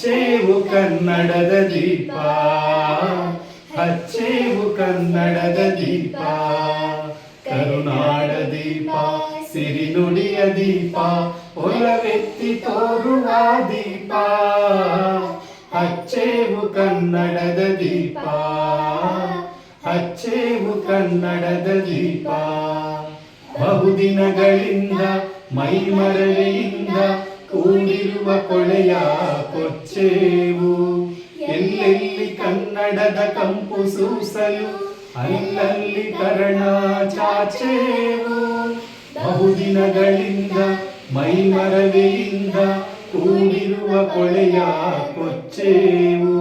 ಹಚ್ಚೇವು ಕನ್ನಡದ ದೀಪ, ಹಚ್ಚೇವು ಕನ್ನಡದ ದೀಪ, ಕರುನಾಡ ದೀಪ, ಸಿರಿನುಡಿಯ ದೀಪ, ಒಲವೆತ್ತಿ ತೋರುವ ದೀಪ, ಹಚ್ಚೇವು ಕನ್ನಡದ ದೀಪ, ಹಚ್ಚೇವು ಕನ್ನಡದ ದೀಪ. ಬಹುದಿನಗಳಿಂದ ಮೈಮರೆಯಿಂದ ಕೂಡಿರುವ ಕೊಳೆಯ ಕೊಚ್ಚೇವು, ಎಲ್ಲೆಲ್ಲಿ ಕನ್ನಡದ ಕಂಪು ಸೂಸಲು ಅಲ್ಲಲ್ಲಿ ಕರ್ಣ ಚಾಚೇವು. ಬಹುದಿನಗಳಿಂದ ಮೈಮರವೆಯಿಂದ ಕೂಡಿರುವ ಕೊಳೆಯ ಕೊಚ್ಚೇವು,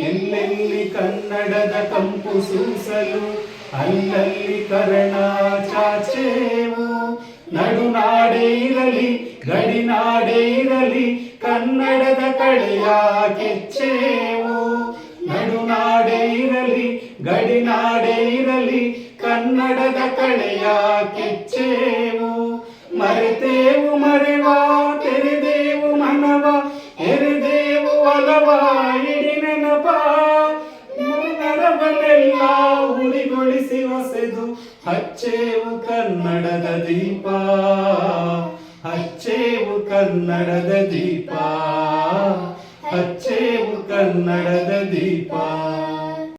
ಎಲ್ಲೆಲ್ಲಿ ಕನ್ನಡದ ಕಂಪು ಸೂಸಲು ಅಲ್ಲಲ್ಲಿ ಕರ್ಣ ಚಾಚೇವು. ನಡುನಾಡೇ ಇರಲಿ ಗಡಿನಾಡೇ ಇರಲಿ ಕನ್ನಡದ ಕಡೆಯ ಕೆಚ್ಚೇವು, ನಡುನಾಡೇ ಇರಲಿ ಗಡಿನಾಡೇ ಇರಲಿ ಕನ್ನಡದ ಕಡೆಯ ಕೆಚ್ಚೇವು. ಮರೆತೇವು ಮರೆವ ತೆರೆದೇವು ಮನವ, ಎರೆದೇವು ಒಲವ ಇಡಿ ನೆನಪ, ನರವನ್ನೆಲ್ಲ ಉಳಿಗೊಳಿಸಿ ಹೊಸೆದು ಹಚ್ಚೇವು ಕನ್ನಡದ ದೀಪ, ಹಚ್ಚೇವು ಕನ್ನಡದ ದೀಪ, ಹಚ್ಚೇವು ಕನ್ನಡದ ದೀಪ.